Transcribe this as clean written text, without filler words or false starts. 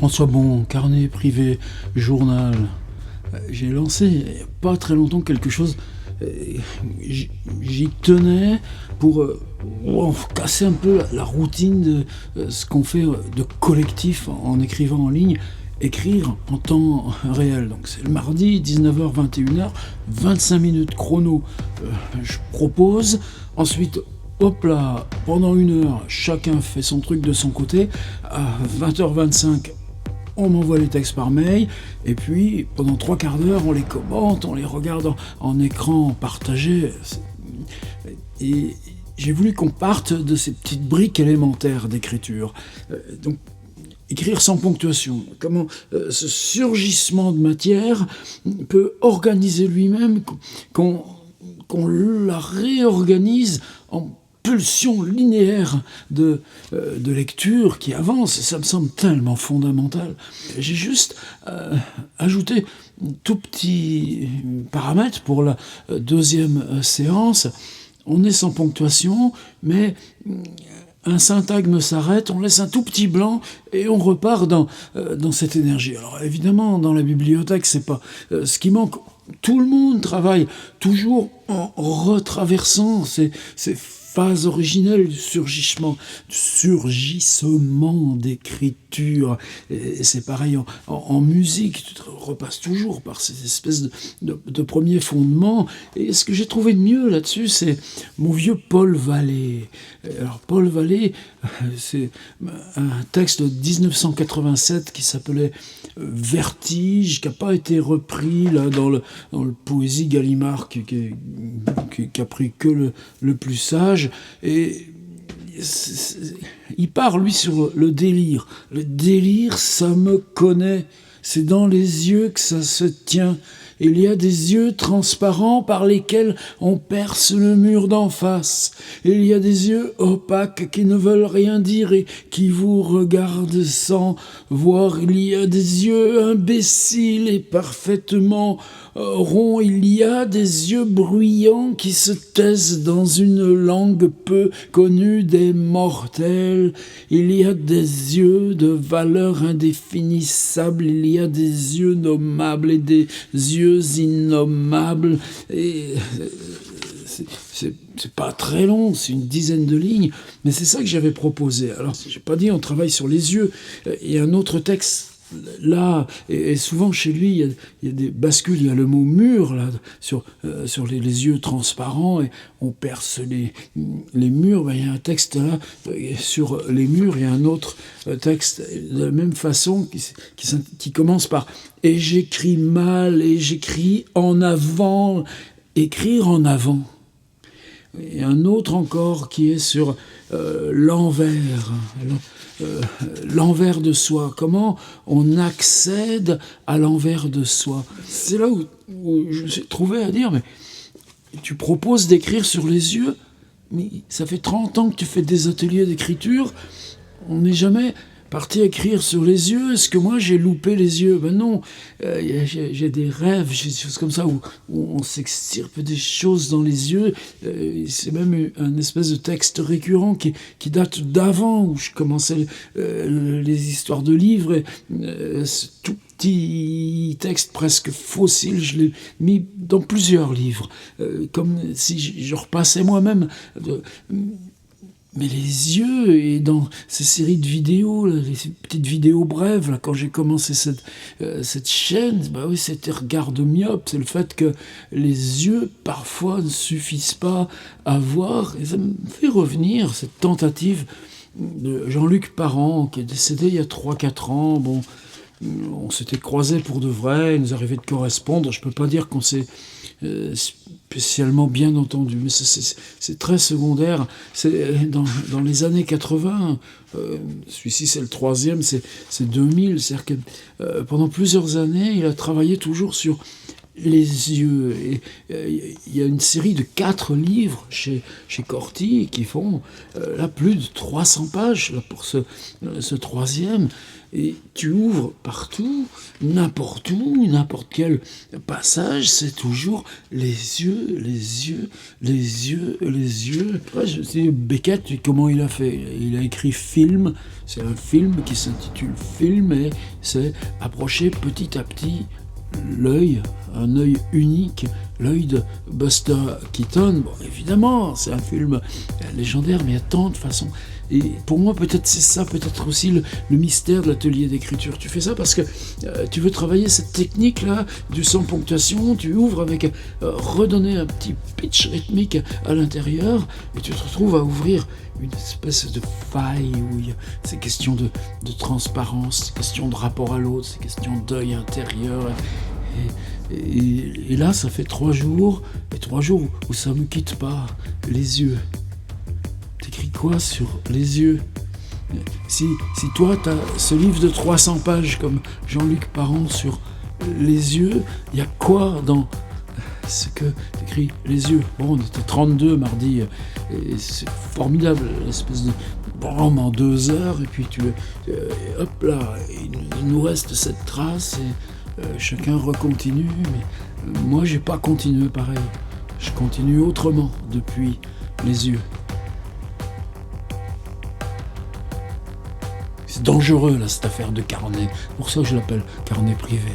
François Bon, carnet privé, journal. J'ai lancé il n'y a pas très longtemps quelque chose. J'y tenais pour casser un peu la routine de ce qu'on fait de collectif en écrivant en ligne. Écrire en temps réel. Donc c'est le mardi, 19h, 21h, 25 minutes chrono. Je propose, ensuite hop là, pendant 1 heure, chacun fait son truc de son côté. À 20h25, on m'envoie les textes par mail, et puis pendant 3/4 d'heure, on les commente, on les regarde en écran partagé. Et j'ai voulu qu'on parte de ces petites briques élémentaires d'écriture. Donc, écrire sans ponctuation, comment ce surgissement de matière peut organiser lui-même, qu'on la réorganise en pulsion linéaire de lecture qui avance. Ça me semble tellement fondamental. J'ai juste ajouté un tout petit paramètre pour la deuxième séance. On est sans ponctuation, mais un syntagme s'arrête, on laisse un tout petit blanc et on repart dans cette énergie. Alors évidemment, dans la bibliothèque, c'est pas ce qui manque. Tout le monde travaille toujours en retraversant ces phases originelles du surgissement d'écriture. Et c'est pareil en musique, tu te repasses toujours par ces espèces de premiers fondements. Et ce que j'ai trouvé de mieux là-dessus, c'est mon vieux Paul Vallée. Alors Paul Vallée, c'est un texte de 1987 qui s'appelait Vertige, qui n'a pas été repris là, dans le Poésie Gallimard, qui a pris que le plus sage. Et il part, lui, sur le délire. Le délire, ça me connaît. C'est dans les yeux que ça se tient. Il y a des yeux transparents par lesquels on perce le mur d'en face. Il y a des yeux opaques qui ne veulent rien dire et qui vous regardent sans voir. Il y a des yeux imbéciles et parfaitement ronds. Il y a des yeux bruyants qui se taisent dans une langue peu connue des mortels. Il y a des yeux de valeur indéfinissable. Il y a des yeux nommables et des yeux innommables. Et c'est pas très long, c'est une dizaine de lignes, mais c'est ça que j'avais proposé. Alors, j'ai pas dit on travaille sur les yeux. Il y a un autre texte là, et souvent chez lui, il y a des bascules, il y a le mot mur là, sur les yeux transparents, et on perce les murs. Ben, il y a un texte là, sur les murs, il y a un autre texte de la même façon, qui commence par « Et j'écris mal, et j'écris en avant », écrire en avant. Et un autre encore qui est sur l'envers. L'envers de soi, comment on accède à l'envers de soi. C'est là où je me suis trouvé à dire, mais tu proposes d'écrire sur les yeux, mais ça fait 30 ans que tu fais des ateliers d'écriture, on n'est jamais parti écrire sur les yeux. Est-ce que moi j'ai loupé les yeux? Ben non, j'ai des rêves, j'ai des choses comme ça où on s'extirpe des choses dans les yeux. C'est même un espèce de texte récurrent qui date d'avant, où je commençais les histoires de livres. Et, ce tout petit texte presque fossile, je l'ai mis dans plusieurs livres, comme si je repassais moi-même. Mais les yeux, et dans ces séries de vidéos, là, ces petites vidéos brèves, là, quand j'ai commencé cette chaîne, bah oui, c'était regard de myope. C'est le fait que les yeux, parfois, ne suffisent pas à voir. Et ça me fait revenir, cette tentative de Jean-Luc Parent, qui est décédé il y a 3-4 ans. Bon, on s'était croisés pour de vrai, il nous arrivait de correspondre. Je peux pas dire qu'on s'est spécialement bien entendu, mais c'est très secondaire. C'est dans les années 80, celui-ci c'est le 3e, c'est 2000, c'est-à-dire que pendant plusieurs années, il a travaillé toujours sur les yeux. Et il y a une série de 4 livres chez Corti qui font là plus de 300 pages là, pour ce troisième. Et tu ouvres partout, n'importe où, n'importe quel passage, c'est toujours les yeux, les yeux, les yeux, les yeux. Ouais, je sais, Beckett, comment il a fait? Il a écrit film, c'est un film qui s'intitule Film, et c'est approcher petit à petit l'œil, un œil unique, l'œil de Buster Keaton. Bon, évidemment, c'est un film légendaire, mais il y a tant de façons. Et pour moi, peut-être c'est ça, peut-être aussi le mystère de l'atelier d'écriture. Tu fais ça parce que tu veux travailler cette technique-là du sans ponctuation, tu ouvres avec redonner un petit pitch rythmique à l'intérieur, et tu te retrouves à ouvrir une espèce de faille où c'est question de transparence, c'est question de rapport à l'autre, c'est question d'œil intérieur. Et là, ça fait 3 jours, et 3 jours où ça ne me quitte pas, les yeux. T'écris quoi sur les yeux? Si toi, t'as ce livre de 300 pages comme Jean-Luc Parent sur les yeux, il y a quoi dans ce que t'écris les yeux? Bon, on était 32 mardi, et c'est formidable, l'espèce de bombe en 2 heures, et puis hop là, il nous reste cette trace, et chacun recontinue, mais moi j'ai pas continué pareil. Je continue autrement depuis les yeux. C'est dangereux là, cette affaire de carnet. C'est pour ça que je l'appelle carnet privé.